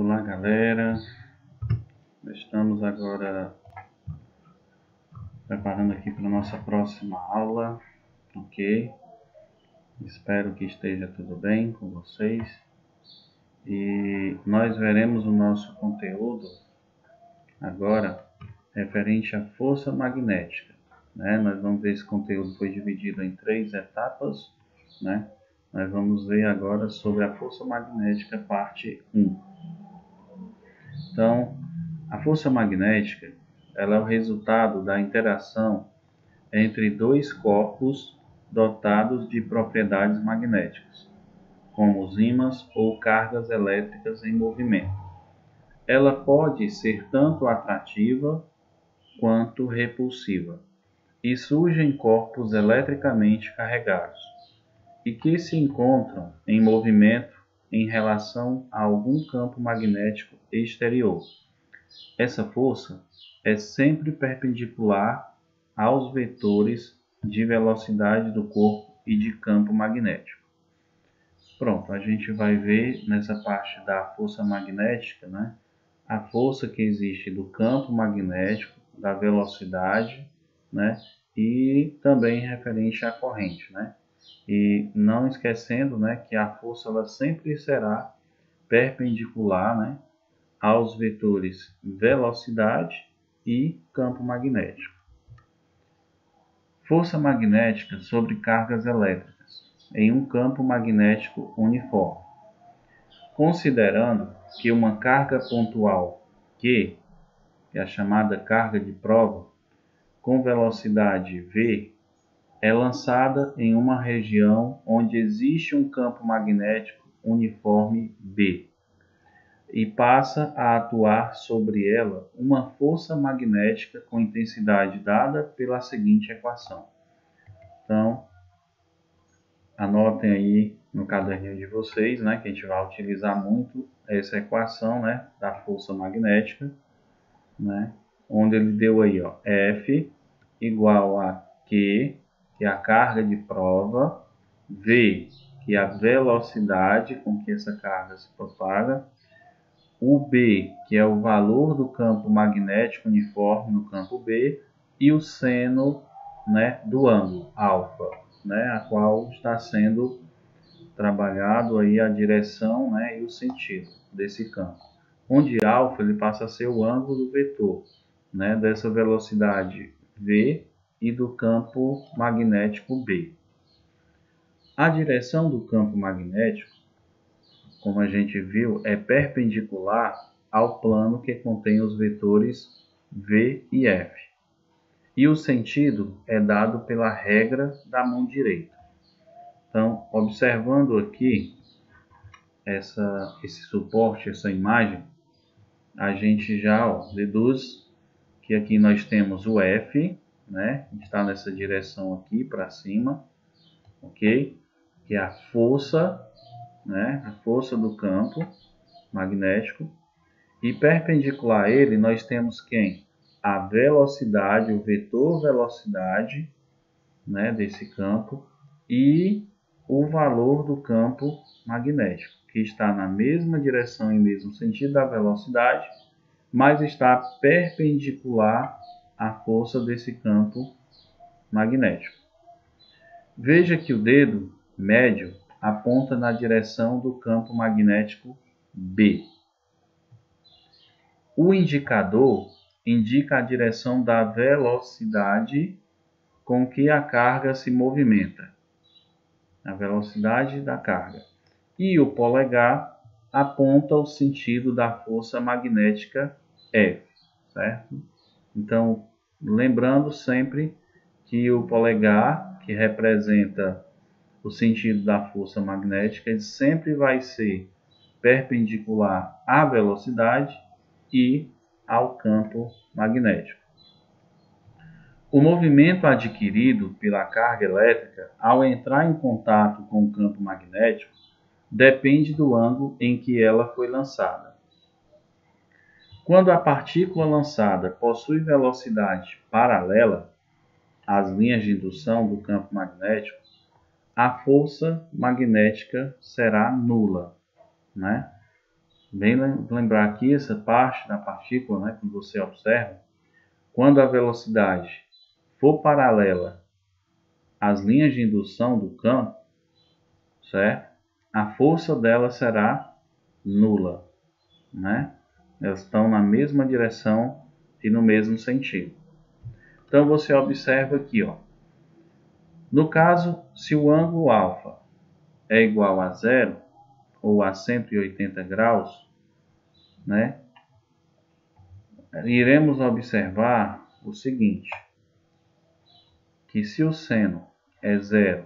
Olá, galera. Estamos agora preparando aqui para a nossa próxima aula, ok? Espero que esteja tudo bem com vocês. E nós veremos o nosso conteúdo agora referente à força magnética, né? Nós vamos ver, esse conteúdo foi dividido em 3 etapas, né? Nós vamos ver agora sobre a força magnética, parte 1. Então, a força magnética ela é o resultado da interação entre dois corpos dotados de propriedades magnéticas, como os ímãs ou cargas elétricas em movimento. Ela pode ser tanto atrativa quanto repulsiva e surge em corpos eletricamente carregados e que se encontram em movimento em relação a algum campo magnético exterior. Essa força é sempre perpendicular aos vetores de velocidade do corpo e de campo magnético. Pronto, a gente vai ver nessa parte da força magnética, né, a força que existe do campo magnético, da velocidade, né, e também referente à corrente, né? E não esquecendo, né, que a força ela sempre será perpendicular, né, aos vetores velocidade e campo magnético. Força magnética sobre cargas elétricas em um campo magnético uniforme. Considerando que uma carga pontual Q, que é a chamada carga de prova, com velocidade V, é lançada em uma região onde existe um campo magnético uniforme B e passa a atuar sobre ela uma força magnética com intensidade dada pela seguinte equação. Então, anotem aí no caderninho de vocês, né, que a gente vai utilizar muito essa equação, né, da força magnética, né, onde ele deu aí, ó, F igual a Q, que é a carga de prova, V, que é a velocidade com que essa carga se propaga, o B, que é o valor do campo magnético uniforme no campo B, e o seno, né, do ângulo, alfa, né, a qual está sendo trabalhado aí a direção, né, e o sentido desse campo. Onde alfa ele passa a ser o ângulo do vetor, né, dessa velocidade V e do campo magnético B. A direção do campo magnético, como a gente viu, é perpendicular ao plano que contém os vetores V e F. E o sentido é dado pela regra da mão direita. Então, observando aqui esse suporte, essa imagem, a gente já deduz que aqui nós temos o F, né? Está nessa direção aqui para cima, ok? Que é a força, né? A força do campo magnético. E perpendicular a ele nós temos quem? A velocidade, o vetor velocidade, né, desse campo, e o valor do campo magnético, que está na mesma direção e mesmo sentido da velocidade, mas está perpendicular à força desse campo magnético. Veja que o dedo médio aponta na direção do campo magnético B. O indicador indica a direção da velocidade com que a carga se movimenta, a velocidade da carga. E o polegar aponta o sentido da força magnética F, certo? Então, lembrando sempre que o polegar, que representa o sentido da força magnética, ele sempre vai ser perpendicular à velocidade e ao campo magnético. O movimento adquirido pela carga elétrica ao entrar em contato com o campo magnético depende do ângulo em que ela foi lançada. Quando a partícula lançada possui velocidade paralela às linhas de indução do campo magnético, a força magnética será nula, né? Bem lembrar aqui essa parte da partícula, né, quando você observa, quando a velocidade for paralela às linhas de indução do campo, certo? A força dela será nula, né? Elas estão na mesma direção e no mesmo sentido. Então você observa aqui, ó. No caso, se o ângulo alfa é igual a zero ou a 180 graus, né? Iremos observar o seguinte, que se o seno é zero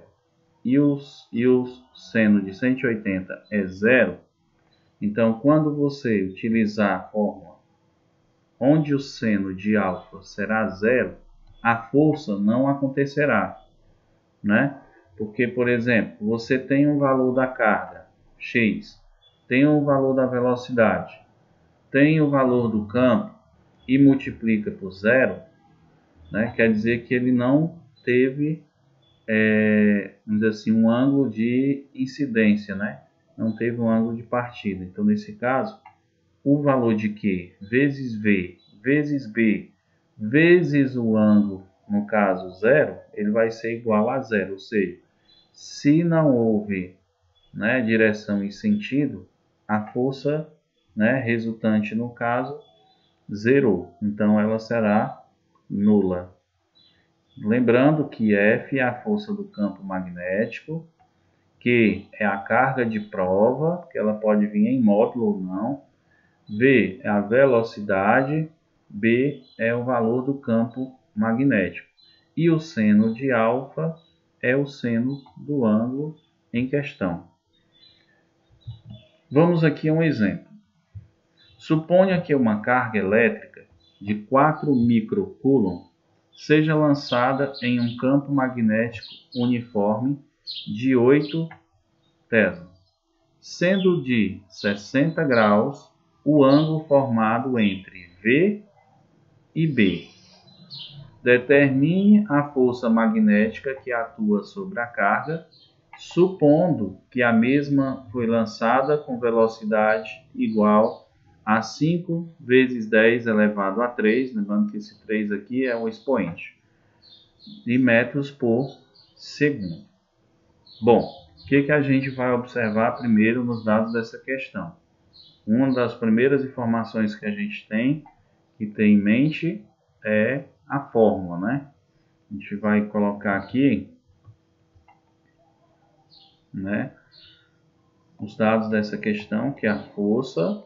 e o seno de 180 é zero, então quando você utilizar a fórmula onde o seno de alfa será zero, a força não acontecerá, né? Porque, por exemplo, você tem um valor da carga, x, tem um valor da velocidade, tem o valor do campo e multiplica por zero, né? Quer dizer que ele não teve, vamos dizer assim, um ângulo de incidência, né? Não teve um ângulo de partida. Então, nesse caso, o valor de Q vezes V vezes B vezes o ângulo, no caso zero, ele vai ser igual a zero. Ou seja, se não houve, né, direção e sentido, a força, né, resultante no caso zerou. Então ela será nula. Lembrando que F é a força do campo magnético, Q é a carga de prova, que ela pode vir em módulo ou não, V é a velocidade, B é o valor do campo magnético. E o seno de alfa é o seno do ângulo em questão. Vamos aqui a um exemplo. Suponha que uma carga elétrica de 4 microcoulomb seja lançada em um campo magnético uniforme de 8 Tesla, sendo de 60 graus o ângulo formado entre V e B. Determine a força magnética que atua sobre a carga, supondo que a mesma foi lançada com velocidade igual a 5 vezes 10 elevado a 3, lembrando que esse 3 aqui é um expoente, de metros por segundo. Bom, o que a gente vai observar primeiro nos dados dessa questão? Uma das primeiras informações que a gente tem que ter em mente é a fórmula, né? A gente vai colocar aqui, né, os dados dessa questão, que é a força,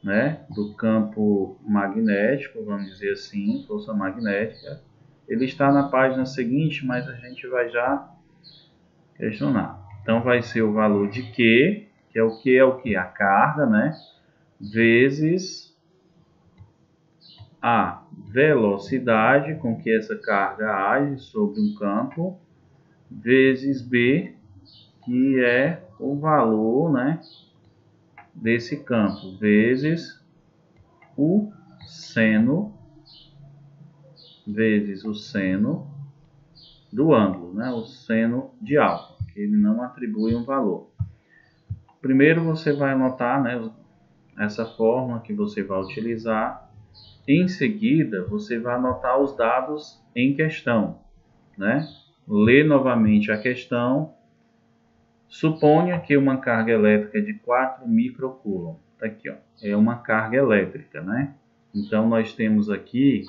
né, do campo magnético, vamos dizer assim, força magnética. Ele está na página seguinte, mas a gente vai já questionar. Então vai ser o valor de Q, que é o que? A carga, né, vezes a velocidade com que essa carga age sobre um campo, vezes B, que é o valor, né, desse campo, vezes o seno, do ângulo, né, o seno de alfa, que ele não atribui um valor. Primeiro você vai anotar, né, essa fórmula que você vai utilizar. Em seguida, você vai anotar os dados em questão, né? Lê novamente a questão. Suponha que uma carga elétrica de 4 microcoulomb, tá aqui, ó, é uma carga elétrica, né? Então nós temos aqui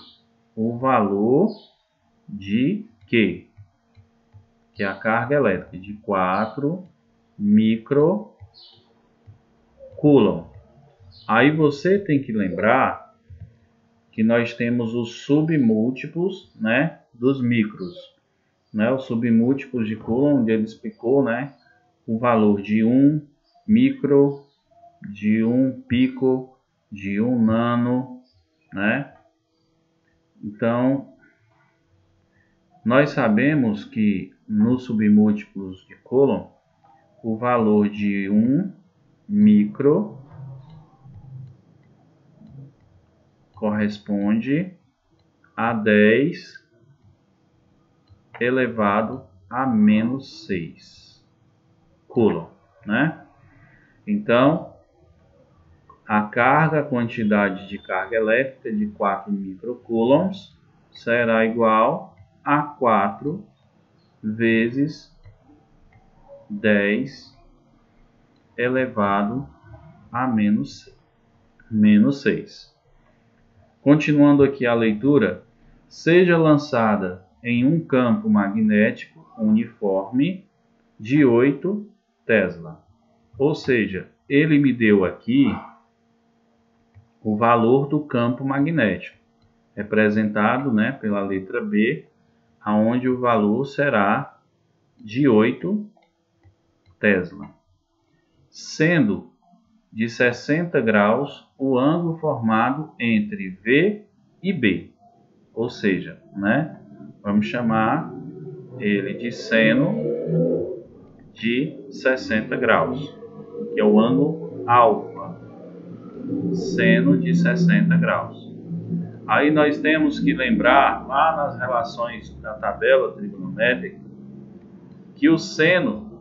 o valor de Q, que é a carga elétrica de 4 microcoulomb. Aí você tem que lembrar que nós temos os submúltiplos, né, dos micros, né, os submúltiplos de Coulomb, onde ele explicou, né, o valor de 1 micro, de 1 pico, de 1 nano, né? Então, nós sabemos que nos submúltiplos de Coulomb, o valor de 1 micro corresponde a 10 elevado a menos 6 Coulomb, né? Então, a carga, a quantidade de carga elétrica de 4 microcoulombs será igual a 4 vezes 10 elevado a menos 6. Continuando aqui a leitura, seja lançada em um campo magnético uniforme de 8 Tesla. Ou seja, ele me deu aqui o valor do campo magnético, representado, né, pela letra B, onde o valor será de 8 Tesla, sendo de 60 graus o ângulo formado entre V e B. Ou seja, né, vamos chamar ele de seno de 60 graus, que é o ângulo alfa. Seno de 60 graus. Aí nós temos que lembrar, lá nas relações da tabela trigonométrica, que o seno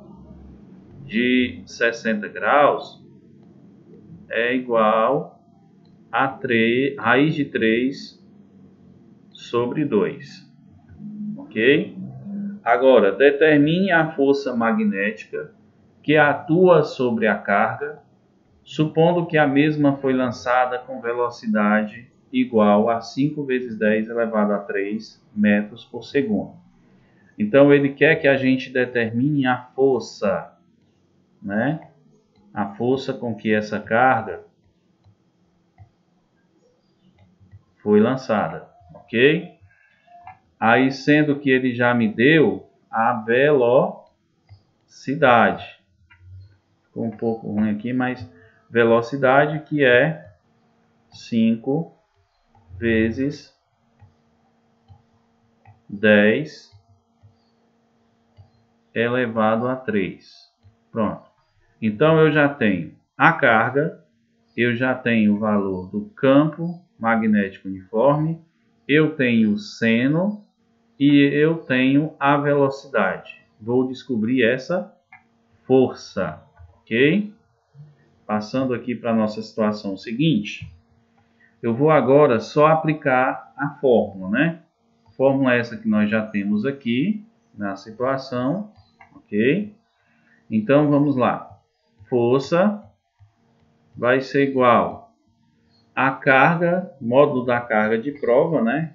de 60 graus é igual a raiz de 3 sobre 2. Ok? Agora, determine a força magnética que atua sobre a carga, supondo que a mesma foi lançada com velocidade igual a 5 vezes 10 elevado a 3 metros por segundo. Então, ele quer que a gente determine a força, né? A força com que essa carga foi lançada, ok? Aí, sendo que ele já me deu a velocidade. Ficou um pouco ruim aqui, mas velocidade, que é 5 vezes 10 elevado a 3. Pronto. Então, eu já tenho a carga, eu já tenho o valor do campo magnético uniforme, eu tenho o seno e eu tenho a velocidade. Vou descobrir essa força, ok? Passando aqui para a nossa situação seguinte, eu vou agora só aplicar a fórmula, né? Fórmula essa que nós já temos aqui na situação, ok? Então, vamos lá. Força vai ser igual a carga, módulo da carga de prova, né?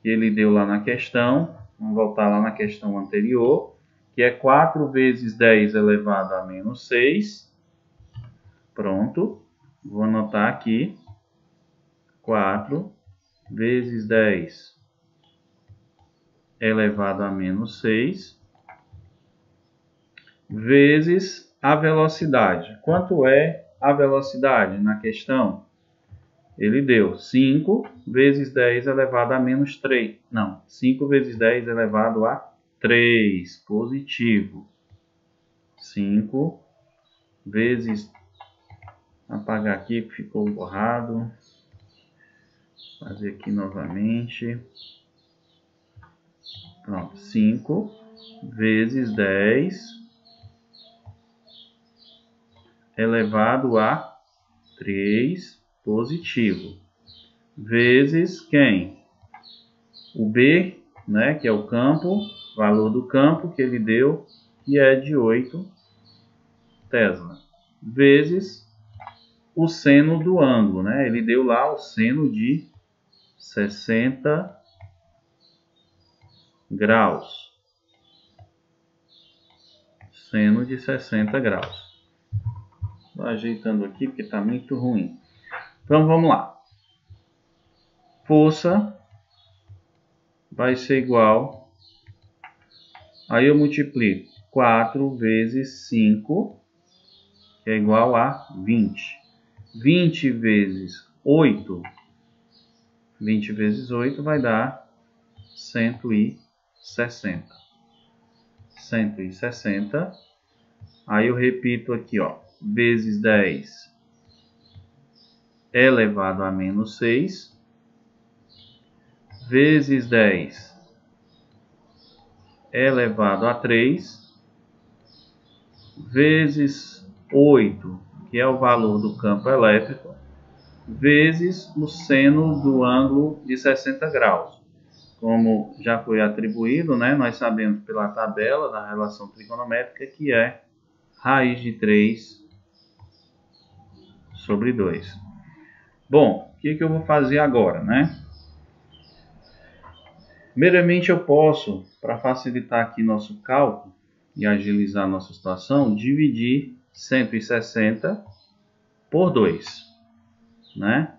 Que ele deu lá na questão. Vamos voltar lá na questão anterior, que é 4 vezes 10 elevado a menos 6. Pronto. Vou anotar aqui. 4 vezes 10 elevado a menos 6 vezes a velocidade. Quanto é a velocidade na questão? Ele deu 5 vezes 10 elevado a menos 3. Não, 5 vezes 10 elevado a 3, positivo. 5 vezes... Apagar aqui que ficou borrado. Fazer aqui novamente. Pronto, 5 vezes 10 elevado a 3, positivo, vezes quem? O B, né, que é o campo, valor do campo que ele deu, que é de 8 Tesla, vezes o seno do ângulo, né? Ele deu lá o seno de 60 graus. Seno de 60 graus. Estou ajeitando aqui porque está muito ruim. Então vamos lá. Força vai ser igual. Aí eu multiplico 4 vezes 5, que é igual a 20. 20 vezes 8. 20 vezes 8 vai dar 160. 160. Aí eu repito aqui, ó. Vezes 10 elevado a menos 6. Vezes 10 elevado a 3. Vezes 8, que é o valor do campo elétrico, vezes o seno do ângulo de 60 graus. Como já foi atribuído, né, nós sabemos pela tabela da relação trigonométrica que é raiz de 3 sobre 2. Bom, o que eu vou fazer agora, né? Primeiramente eu posso, para facilitar aqui nosso cálculo e agilizar nossa situação, dividir 160 por 2, né?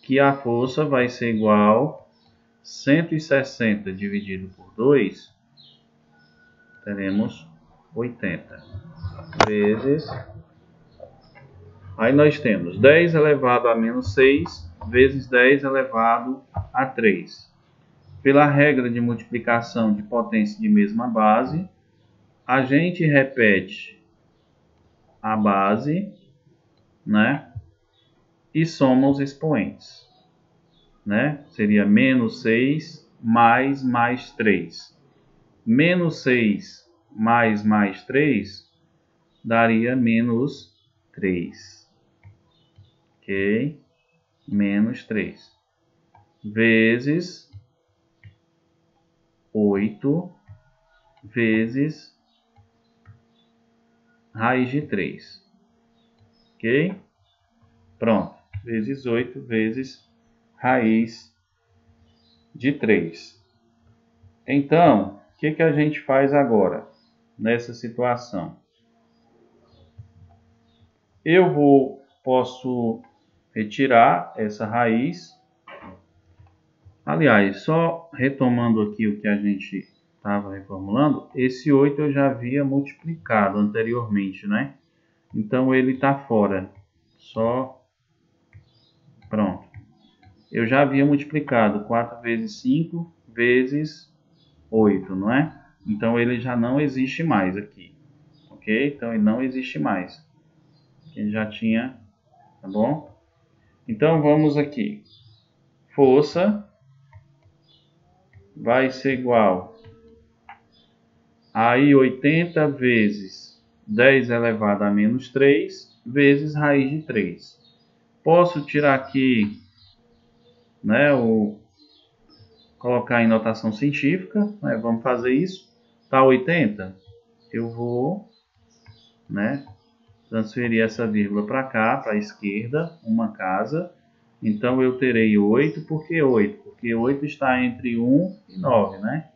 Que a força vai ser igual a 160 dividido por 2, teremos 80, vezes... Aí nós temos 10 elevado a menos 6 vezes 10 elevado a 3. Pela regra de multiplicação de potência de mesma base, a gente repete a base, né? E soma os expoentes, né? Seria menos 6 mais 3. Menos 6 mais 3 daria menos 3. Ok? Menos 3. Vezes 8 vezes raiz de 3. Ok? Pronto. Vezes 8 vezes raiz de 3. Então, o que a gente faz agora nessa situação? Posso retirar essa raiz. Aliás, só retomando aqui o que a gente estava reformulando, esse 8 eu já havia multiplicado anteriormente, né? Então ele está fora. Só pronto. Eu já havia multiplicado 4 vezes 5 vezes 8, não é? Então ele já não existe mais aqui. Ok? Então ele não existe mais. Ele já tinha, tá bom? Então vamos aqui. Força vai ser igual a 80 vezes 10 elevado a menos 3 vezes raiz de 3. Posso tirar aqui, né, colocar em notação científica, né, vamos fazer isso. Tá 80? Eu vou, né, transferir essa vírgula para cá, para a esquerda, uma casa. Então eu terei 8, por que 8? Porque 8 está entre 1 e 9, né?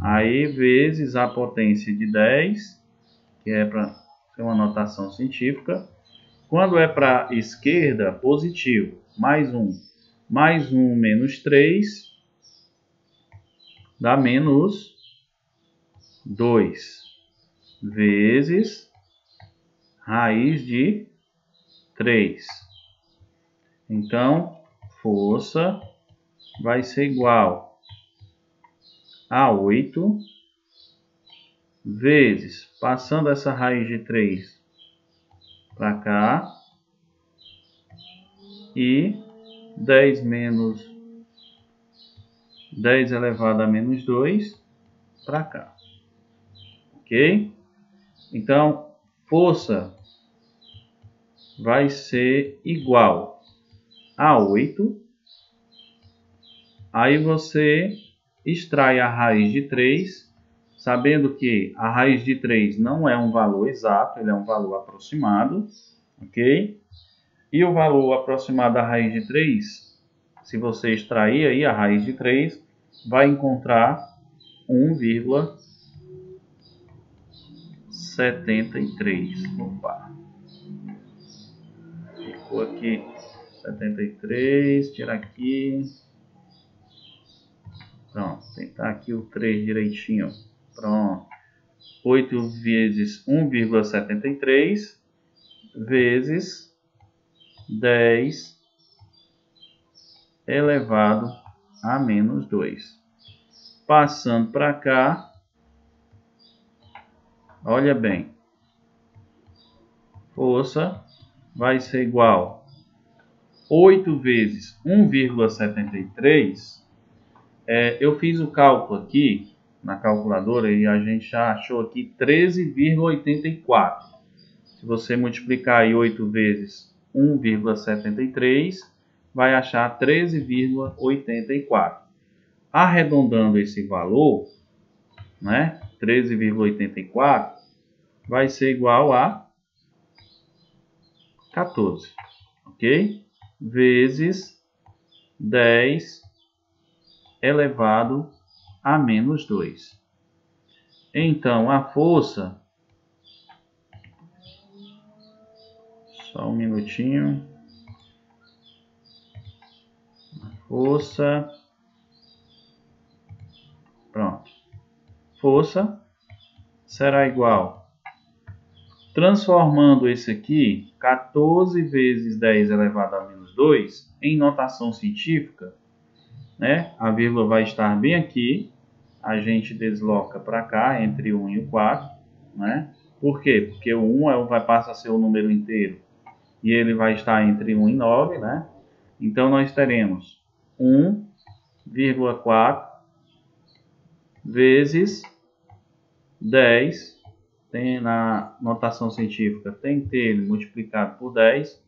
Aí vezes a potência de 10, que é para ser uma notação científica. Quando é para a esquerda, positivo, mais 1. Mais 1 menos 3 dá menos 2, vezes raiz de 3. Então, força vai ser igual a 8 vezes, passando essa raiz de 3 para cá, e 10 menos 10 elevado a menos 2 para cá. Ok? Então, força vai ser igual a 8. Aí você extrai a raiz de 3, sabendo que a raiz de 3 não é um valor exato, ele é um valor aproximado, ok? E o valor aproximado da raiz de 3, se você extrair aí a raiz de 3, vai encontrar 1,73. Opa! Ficou aqui 73, tirar aqui. Pronto, tentar aqui o 3 direitinho. Pronto. 8 vezes 1,73 vezes 10 elevado a menos 2. Passando para cá, olha bem. Força vai ser igual a 8 vezes 1,73. Eu fiz o cálculo aqui na calculadora e a gente já achou aqui 13,84. Se você multiplicar aí 8 vezes 1,73, vai achar 13,84. Arredondando esse valor, né, 13,84, vai ser igual a 14, ok? Vezes 10 elevado a menos 2. Então, a força... Só um minutinho. A força... Pronto. Força será igual... Transformando esse aqui, 14 vezes 10 elevado a menos 2, em notação científica, né? A vírgula vai estar bem aqui. A gente desloca para cá, entre 1 e o 4, né? Por quê? Porque o 1 vai passar a ser o número inteiro. E ele vai estar entre 1 e 9, né? Então, nós teremos 1,4 vezes 10, tem na notação científica, tem que ter ele multiplicado por 10.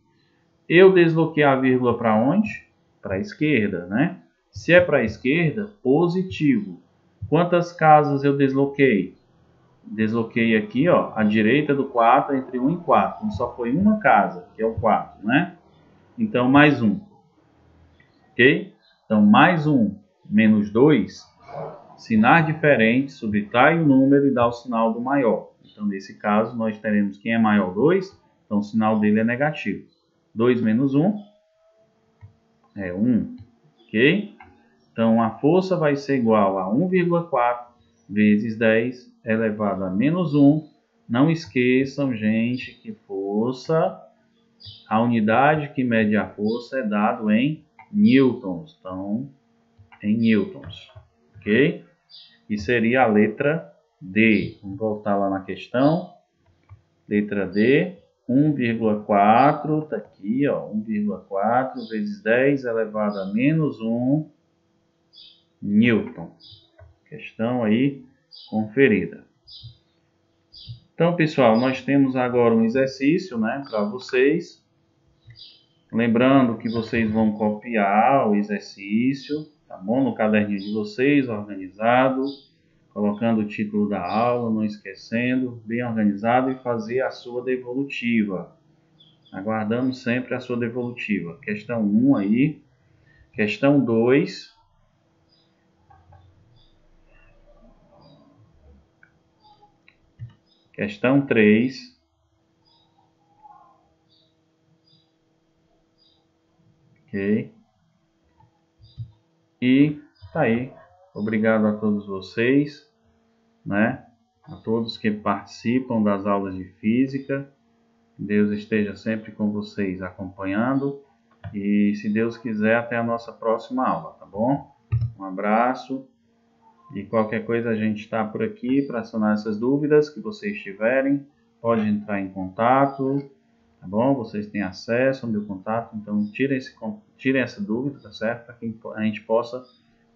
Eu desloquei a vírgula para onde? Para a esquerda, né? Se é para a esquerda, positivo. Quantas casas eu desloquei? Desloquei aqui, ó, à direita do 4, entre 1 e 4. Então, só foi uma casa, que é o 4, né? Então, mais 1. Ok? Então, mais 1 menos 2, sinais diferentes, subtrai o número e dá o sinal do maior. Então, nesse caso, nós teremos quem é maior 2, então o sinal dele é negativo. 2 menos 1 é 1, ok? Então, a força vai ser igual a 1,4 vezes 10 elevado a menos 1. Não esqueçam, gente, que força, a unidade que mede a força é dado em newtons. Então, em newtons, ok? E seria a letra D. Vamos voltar lá na questão. Letra D, 1,4, está aqui, ó, 1,4 vezes 10 elevado a menos 1 newton. Questão aí conferida. Então, pessoal, nós temos agora um exercício, né, para vocês. Lembrando que vocês vão copiar o exercício, tá bom? No caderninho de vocês, organizado, colocando o título da aula, não esquecendo, bem organizado, e fazer a sua devolutiva. Aguardando sempre a sua devolutiva. Questão 1 aí. Questão 2. Questão 3. Ok. E tá aí. Obrigado a todos vocês, né? A todos que participam das aulas de física. Deus esteja sempre com vocês acompanhando. E se Deus quiser, até a nossa próxima aula, tá bom? Um abraço. E qualquer coisa a gente está por aqui para sanar essas dúvidas que vocês tiverem. Pode entrar em contato, tá bom? Vocês têm acesso ao meu contato, então tirem essa dúvida, tá certo? Para que a gente possa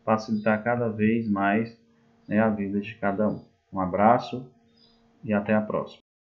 facilitar cada vez mais, né, a vida de cada um. Um abraço e até a próxima.